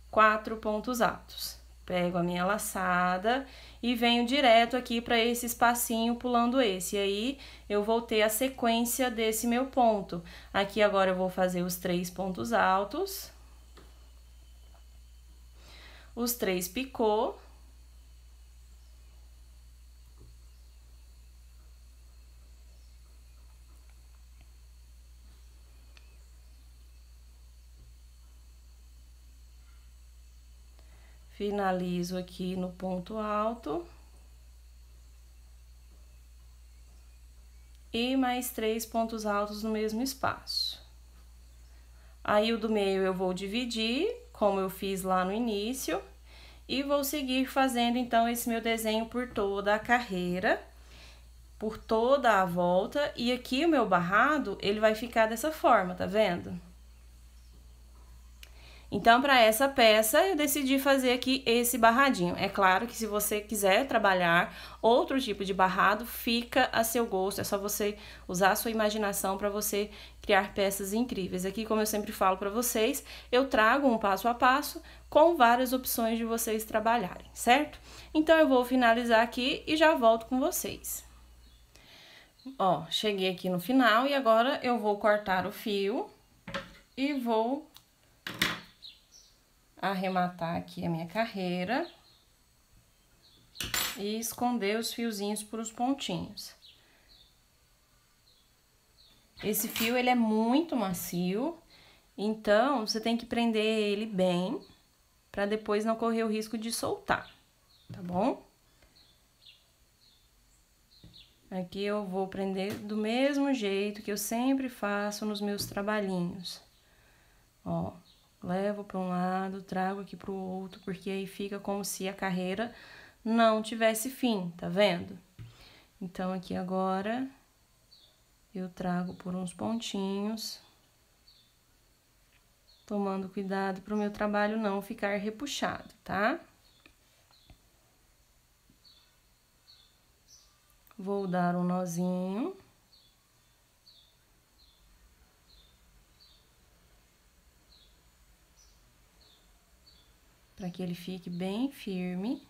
4 pontos altos. Pego a minha laçada e venho direto aqui para esse espacinho pulando esse. E aí, eu vou ter a sequência desse meu ponto. Aqui agora eu vou fazer os 3 pontos altos, os 3 picô, finalizo aqui no ponto alto e mais 3 pontos altos no mesmo espaço. Aí, o do meio eu vou dividir, como eu fiz lá no início, e vou seguir fazendo, então, esse meu desenho por toda a carreira, por toda a volta, e aqui o meu barrado, ele vai ficar dessa forma, tá vendo? Então, para essa peça, eu decidi fazer aqui esse barradinho. É claro que se você quiser trabalhar outro tipo de barrado, fica a seu gosto. É só você usar a sua imaginação para você criar peças incríveis. Aqui, como eu sempre falo para vocês, eu trago um passo a passo com várias opções de vocês trabalharem, certo? Então, eu vou finalizar aqui e já volto com vocês. Ó, cheguei aqui no final e agora eu vou cortar o fio e vou arrematar aqui a minha carreira e esconder os fiozinhos por os pontinhos. Esse fio, ele é muito macio, então você tem que prender ele bem para depois não correr o risco de soltar, tá bom? Aqui eu vou prender do mesmo jeito que eu sempre faço nos meus trabalhinhos. Ó, levo para um lado, trago aqui para o outro, porque aí fica como se a carreira não tivesse fim, tá vendo? Então, aqui agora, eu trago por uns pontinhos, tomando cuidado para o meu trabalho não ficar repuxado, tá? Vou dar um nozinho. Para que ele fique bem firme.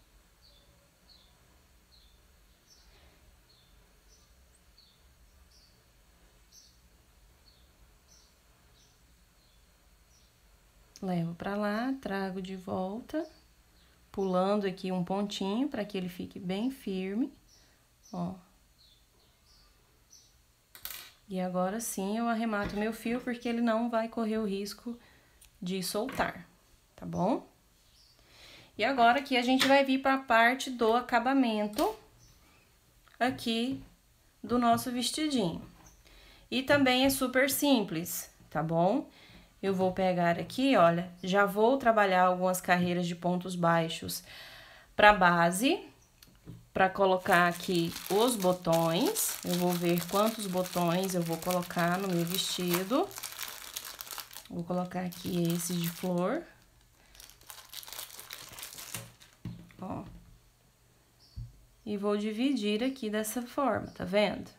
Levo para lá, trago de volta, pulando aqui um pontinho para que ele fique bem firme, ó. E agora sim eu arremato meu fio, porque ele não vai correr o risco de soltar, tá bom? E agora aqui a gente vai vir para a parte do acabamento aqui do nosso vestidinho. E também é super simples, tá bom? Eu vou pegar aqui, olha, já vou trabalhar algumas carreiras de pontos baixos para base, para colocar aqui os botões. Eu vou ver quantos botões eu vou colocar no meu vestido. Vou colocar aqui esse de flor. Ó. E vou dividir aqui dessa forma, tá vendo?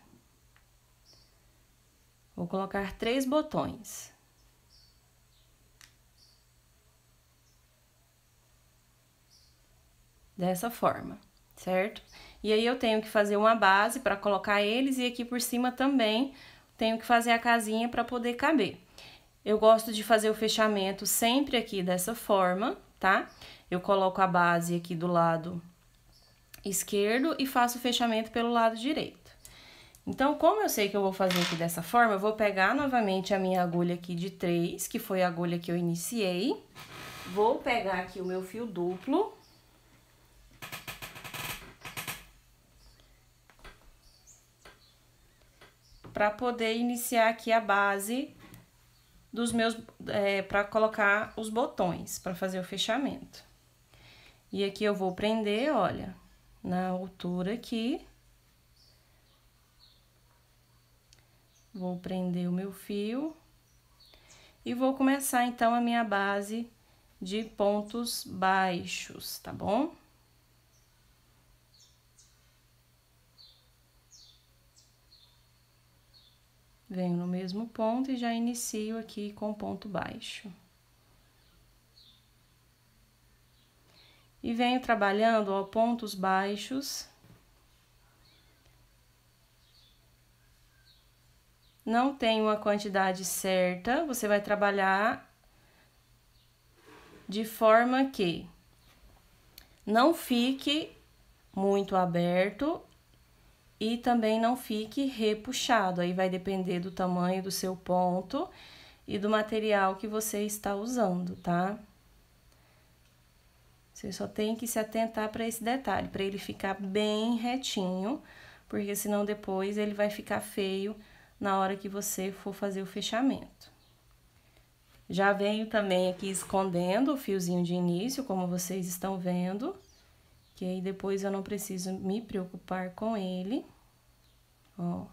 Vou colocar 3 botões. Dessa forma, certo? E aí eu tenho que fazer uma base para colocar eles e aqui por cima também tenho que fazer a casinha para poder caber. Eu gosto de fazer o fechamento sempre aqui dessa forma, tá? Eu coloco a base aqui do lado esquerdo e faço o fechamento pelo lado direito. Então, como eu sei que eu vou fazer aqui dessa forma, eu vou pegar novamente a minha agulha aqui de 3, que foi a agulha que eu iniciei. Vou pegar aqui o meu fio duplo. Para poder iniciar aqui a base dos meus, para colocar os botões, para fazer o fechamento. E aqui eu vou prender, olha, na altura aqui. Vou prender o meu fio. E vou começar, então, a minha base de pontos baixos, tá bom? Venho no mesmo ponto e já inicio aqui com ponto baixo. E venho trabalhando, ó, pontos baixos. Não tem uma quantidade certa, você vai trabalhar de forma que não fique muito aberto e também não fique repuxado. Aí vai depender do tamanho do seu ponto e do material que você está usando, tá? Você só tem que se atentar para esse detalhe, para ele ficar bem retinho, porque senão depois ele vai ficar feio na hora que você for fazer o fechamento. Já venho também aqui escondendo o fiozinho de início, como vocês estão vendo, que aí depois eu não preciso me preocupar com ele, ó.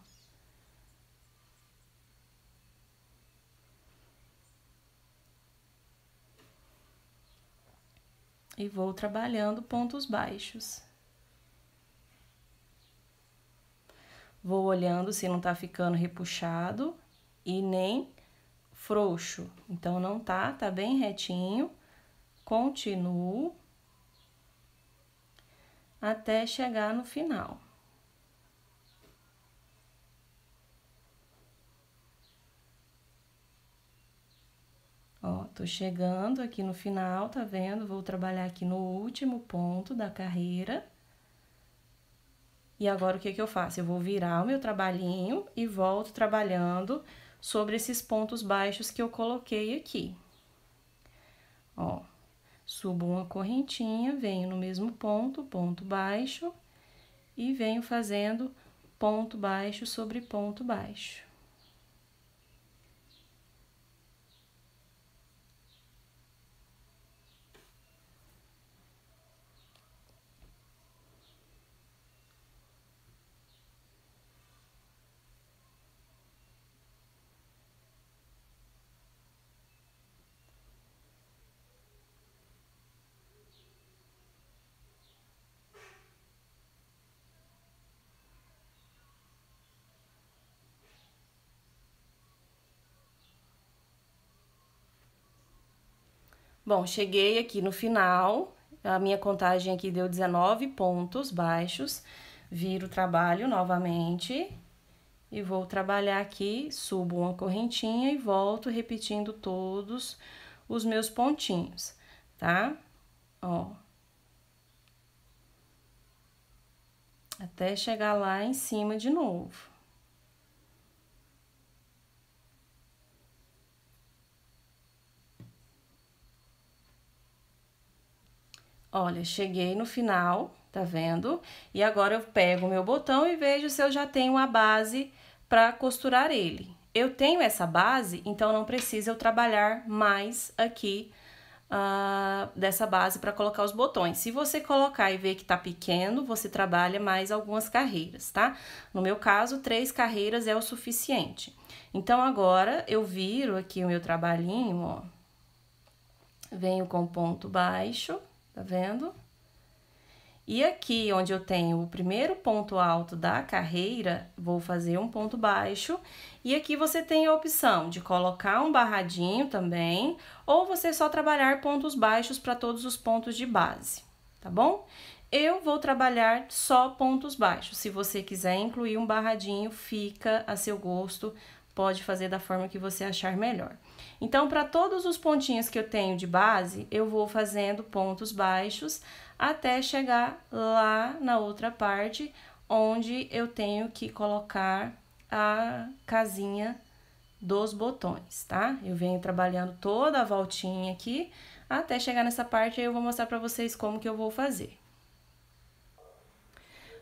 e vou trabalhando pontos baixos. Vou olhando se não tá ficando repuxado e nem frouxo. Então, não tá, tá bem retinho. Continuo até chegar no final. Ó, tô chegando aqui no final, tá vendo? Vou trabalhar aqui no último ponto da carreira. E agora, o que que eu faço? Eu vou virar o meu trabalhinho e volto trabalhando sobre esses pontos baixos que eu coloquei aqui. Ó, subo uma correntinha, venho no mesmo ponto, ponto baixo, e venho fazendo ponto baixo sobre ponto baixo. Bom, cheguei aqui no final, a minha contagem aqui deu 19 pontos baixos, viro o trabalho novamente e vou trabalhar aqui, subo uma correntinha e volto repetindo todos os meus pontinhos, tá? Ó. Até chegar lá em cima de novo. Olha, cheguei no final, tá vendo? E agora eu pego o meu botão e vejo se eu já tenho a base para costurar ele. Eu tenho essa base, então não precisa eu trabalhar mais aqui dessa base para colocar os botões. Se você colocar e ver que tá pequeno, você trabalha mais algumas carreiras, tá? No meu caso, 3 carreiras é o suficiente. Então, agora, eu viro aqui o meu trabalhinho, ó. Venho com ponto baixo. Tá vendo? E aqui, onde eu tenho o primeiro ponto alto da carreira, vou fazer um ponto baixo. E aqui você tem a opção de colocar um barradinho também, ou você só trabalhar pontos baixos para todos os pontos de base, tá bom? Eu vou trabalhar só pontos baixos. Se você quiser incluir um barradinho, fica a seu gosto, pode fazer da forma que você achar melhor. Então, para todos os pontinhos que eu tenho de base, eu vou fazendo pontos baixos até chegar lá na outra parte, onde eu tenho que colocar a casinha dos botões, tá? Eu venho trabalhando toda a voltinha aqui, até chegar nessa parte, aí eu vou mostrar para vocês como que eu vou fazer.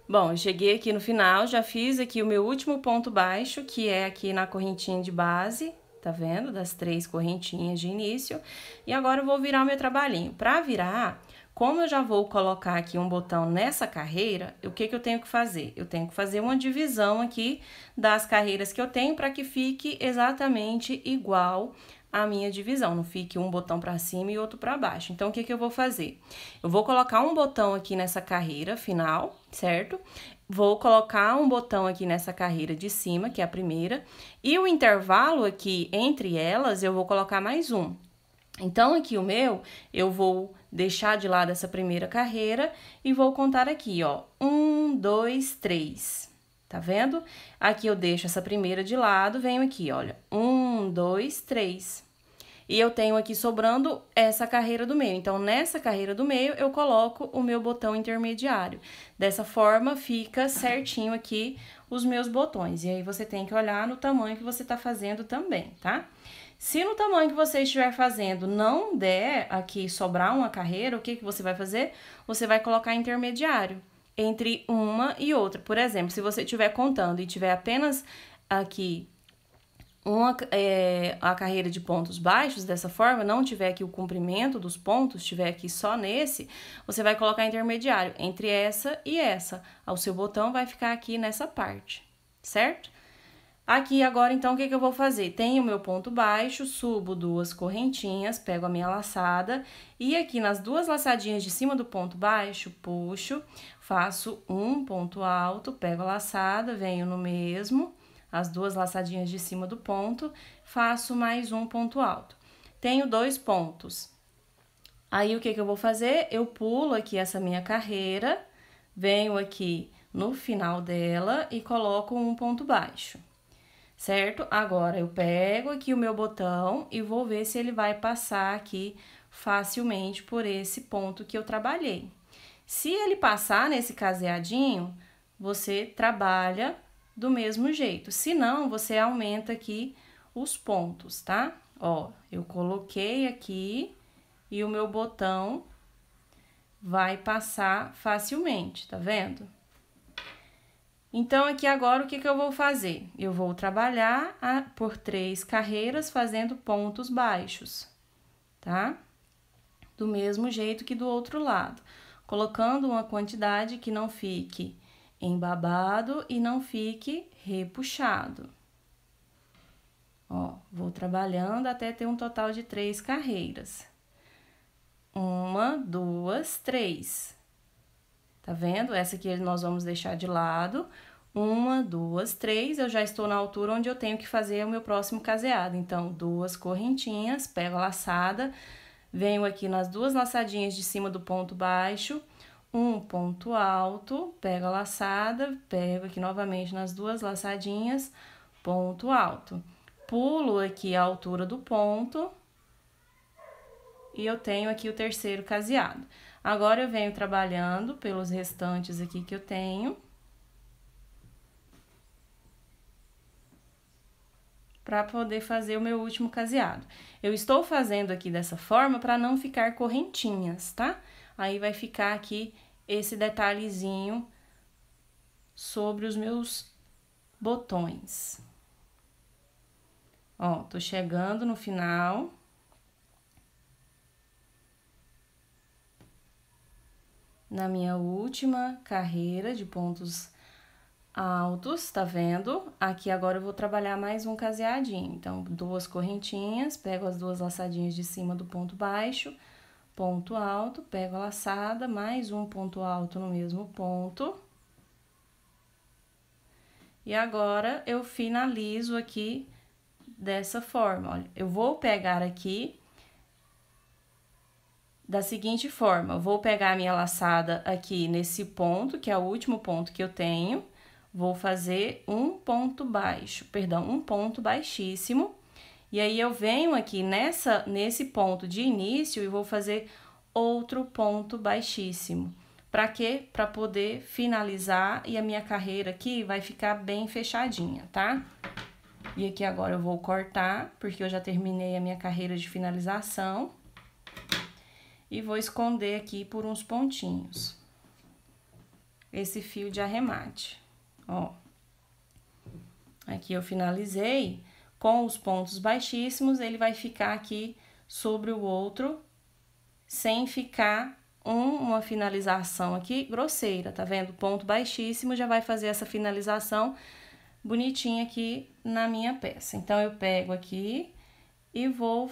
Bom, eu cheguei aqui no final, já fiz aqui o meu último ponto baixo, que é aqui na correntinha de base, tá vendo? Das 3 correntinhas de início. E agora eu vou virar o meu trabalhinho. Pra virar, como eu já vou colocar aqui um botão nessa carreira, o que que eu tenho que fazer? Eu tenho que fazer uma divisão aqui das carreiras que eu tenho para que fique exatamente igual a minha divisão, não fique um botão para cima e outro para baixo. Então, o que que eu vou fazer? Eu vou colocar um botão aqui nessa carreira final, certo? Vou colocar um botão aqui nessa carreira de cima, que é a primeira, e o intervalo aqui entre elas, eu vou colocar mais um. Então, aqui o meu, eu vou deixar de lado essa primeira carreira e vou contar aqui, ó, 1, 2, 3. Tá vendo? Aqui eu deixo essa primeira de lado, venho aqui, olha, 1, 2, 3. E eu tenho aqui sobrando essa carreira do meio. Então, nessa carreira do meio, eu coloco o meu botão intermediário. Dessa forma, fica certinho aqui os meus botões. E aí, você tem que olhar no tamanho que você tá fazendo também, tá? Se no tamanho que você estiver fazendo não der aqui sobrar uma carreira, o que que você vai fazer? Você vai colocar intermediário entre uma e outra. Por exemplo, se você estiver contando e tiver apenas aqui a carreira de pontos baixos, dessa forma, não tiver aqui o comprimento dos pontos, tiver aqui só nesse, você vai colocar intermediário entre essa e essa. O seu botão vai ficar aqui nessa parte, certo? Aqui agora, então, o que eu vou fazer? Tenho o meu ponto baixo, subo 2 correntinhas, pego a minha laçada e aqui nas 2 laçadinhas de cima do ponto baixo, puxo, faço um ponto alto, pego a laçada, venho no mesmo, as 2 laçadinhas de cima do ponto, faço mais um ponto alto. Tenho 2 pontos. Aí, o que eu vou fazer? Eu pulo aqui essa minha carreira, venho aqui no final dela e coloco um ponto baixo. Certo? Agora, eu pego aqui o meu botão e vou ver se ele vai passar aqui facilmente por esse ponto que eu trabalhei. Se ele passar nesse caseadinho, você trabalha do mesmo jeito. Se não, você aumenta aqui os pontos, tá? Ó, eu coloquei aqui e o meu botão vai passar facilmente, tá vendo? Então, aqui agora, o que eu vou fazer? Eu vou trabalhar por 3 carreiras fazendo pontos baixos, tá? Do mesmo jeito que do outro lado, colocando uma quantidade que não fique embabado e não fique repuxado. Ó, vou trabalhando até ter um total de 3 carreiras. 1, 2, 3. Tá vendo? Essa aqui nós vamos deixar de lado. 1, 2, 3, eu já estou na altura onde eu tenho que fazer o meu próximo caseado. Então, 2 correntinhas, pego a laçada, venho aqui nas 2 laçadinhas de cima do ponto baixo, um ponto alto, pego a laçada, pego aqui novamente nas 2 laçadinhas, ponto alto. Pulo aqui a altura do ponto e eu tenho aqui o terceiro caseado. Agora, eu venho trabalhando pelos restantes aqui que eu tenho. Para poder fazer o meu último caseado. Eu estou fazendo aqui dessa forma para não ficar correntinhas, tá? Aí, vai ficar aqui esse detalhezinho sobre os meus botões. Ó, tô chegando no final. Na minha última carreira de pontos altos, tá vendo? Aqui agora eu vou trabalhar mais um caseadinho. Então, 2 correntinhas, pego as 2 laçadinhas de cima do ponto baixo, ponto alto, pego a laçada, mais um ponto alto no mesmo ponto. E agora, eu finalizo aqui dessa forma, olha. Eu vou pegar aqui da seguinte forma, eu vou pegar a minha laçada aqui nesse ponto, que é o último ponto que eu tenho, vou fazer um ponto baixo, perdão, um ponto baixíssimo, e aí eu venho aqui nesse ponto de início e vou fazer outro ponto baixíssimo. Pra quê? Pra poder finalizar e a minha carreira aqui vai ficar bem fechadinha, tá? E aqui agora eu vou cortar, porque eu já terminei a minha carreira de finalização. E vou esconder aqui por uns pontinhos. Esse fio de arremate, ó. Aqui eu finalizei com os pontos baixíssimos, ele vai ficar aqui sobre o outro, sem ficar uma finalização aqui grosseira, tá vendo? Ponto baixíssimo já vai fazer essa finalização bonitinha aqui na minha peça. Então, eu pego aqui e vou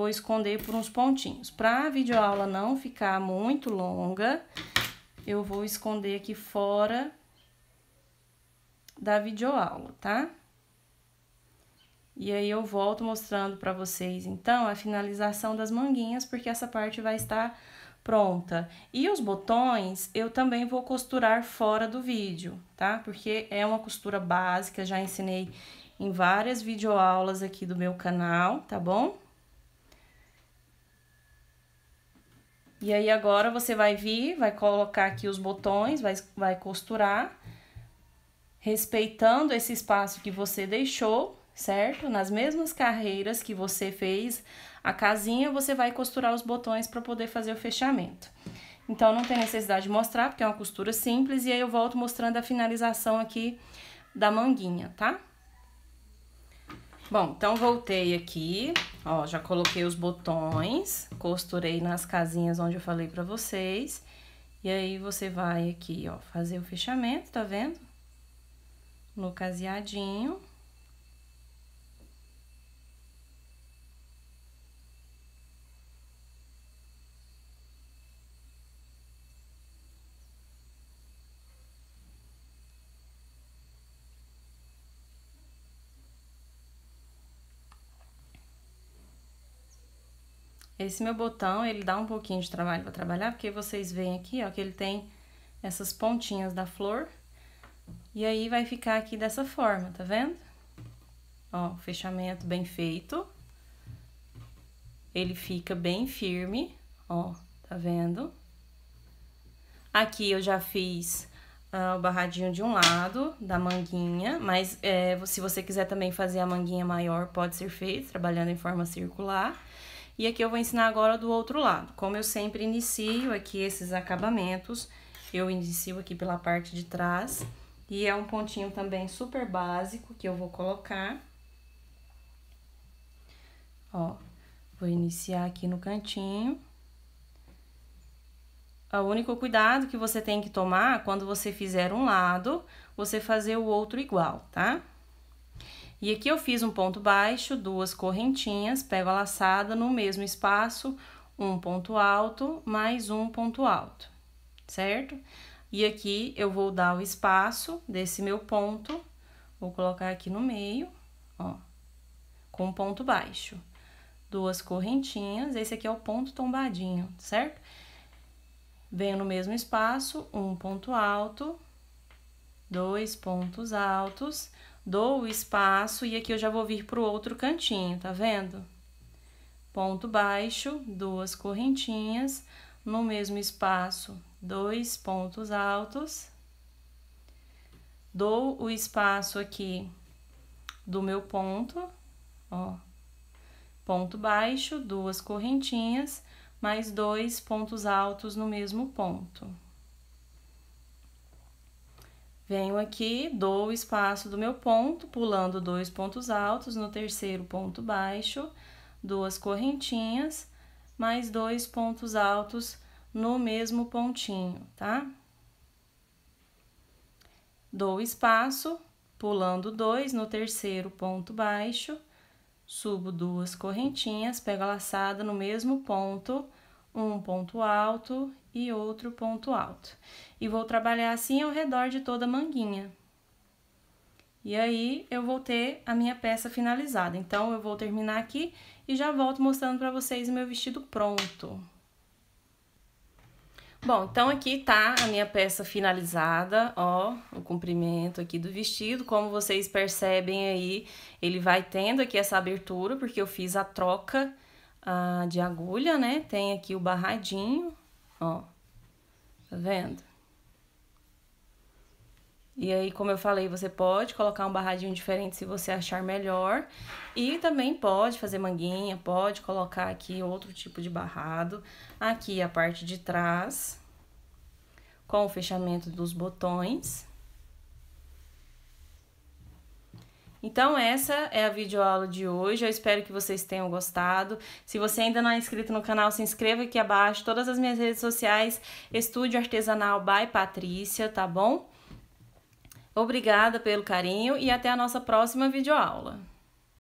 esconder por uns pontinhos. Pra videoaula não ficar muito longa, eu vou esconder aqui fora da videoaula, tá? E aí, eu volto mostrando pra vocês, então, a finalização das manguinhas, porque essa parte vai estar pronta. E os botões, eu também vou costurar fora do vídeo, tá? Porque é uma costura básica, já ensinei em várias videoaulas aqui do meu canal, tá bom? E aí, agora, você vai vir, vai colocar aqui os botões, vai costurar, respeitando esse espaço que você deixou, certo? Nas mesmas carreiras que você fez a casinha, você vai costurar os botões para poder fazer o fechamento. Então, não tem necessidade de mostrar, porque é uma costura simples, e aí eu volto mostrando a finalização aqui da manguinha, tá? Bom, então, voltei aqui, ó, já coloquei os botões, costurei nas casinhas onde eu falei pra vocês. E aí, você vai aqui, ó, fazer o fechamento, tá vendo? no caseadinho. Esse meu botão, ele dá um pouquinho de trabalho para trabalhar, porque vocês veem aqui, ó, que ele tem essas pontinhas da flor. E aí, vai ficar aqui dessa forma, tá vendo? Ó, fechamento bem feito. Ele fica bem firme, ó, tá vendo? Aqui eu já fiz o barradinho de um lado da manguinha, mas se você quiser também fazer a manguinha maior, pode ser feito, trabalhando em forma circular. E aqui eu vou ensinar agora do outro lado. Como eu sempre inicio aqui esses acabamentos, eu inicio aqui pela parte de trás. E é um pontinho também super básico que eu vou colocar. Ó, vou iniciar aqui no cantinho. O único cuidado que você tem que tomar quando você fizer um lado, você fazer o outro igual, tá? E aqui eu fiz um ponto baixo, 2 correntinhas, pego a laçada no mesmo espaço, um ponto alto, mais um ponto alto, certo? E aqui eu vou dar o espaço desse meu ponto, vou colocar aqui no meio, ó, com ponto baixo. 2 correntinhas, esse aqui é o ponto tombadinho, certo? Venho no mesmo espaço, um ponto alto, 2 pontos altos, dou o espaço e aqui eu já vou vir pro outro cantinho, tá vendo? Ponto baixo, 2 correntinhas, no mesmo espaço, 2 pontos altos. Dou o espaço aqui do meu ponto, ó. Ponto baixo, 2 correntinhas, mais 2 pontos altos no mesmo ponto. Venho aqui, dou o espaço do meu ponto, pulando 2 pontos altos, no terceiro ponto baixo, 2 correntinhas, mais 2 pontos altos no mesmo pontinho, tá? Dou espaço, pulando 2 no terceiro ponto baixo, subo 2 correntinhas, pego a laçada no mesmo ponto, um ponto alto e outro ponto alto. E vou trabalhar assim ao redor de toda a manguinha. E aí, eu vou ter a minha peça finalizada. Então, eu vou terminar aqui e já volto mostrando pra vocês o meu vestido pronto. Bom, então aqui tá a minha peça finalizada, ó, o comprimento aqui do vestido. Como vocês percebem aí, ele vai tendo aqui essa abertura, porque eu fiz a troca de agulha, né? Tem aqui o barradinho, ó, tá vendo? E aí, como eu falei, você pode colocar um barradinho diferente se você achar melhor. E também pode fazer manguinha, pode colocar aqui outro tipo de barrado. Aqui a parte de trás, com o fechamento dos botões. Então, essa é a videoaula de hoje, eu espero que vocês tenham gostado. Se você ainda não é inscrito no canal, se inscreva aqui abaixo, todas as minhas redes sociais, Estúdio Artesanal by Patrícia, tá bom? Obrigada pelo carinho e até a nossa próxima videoaula.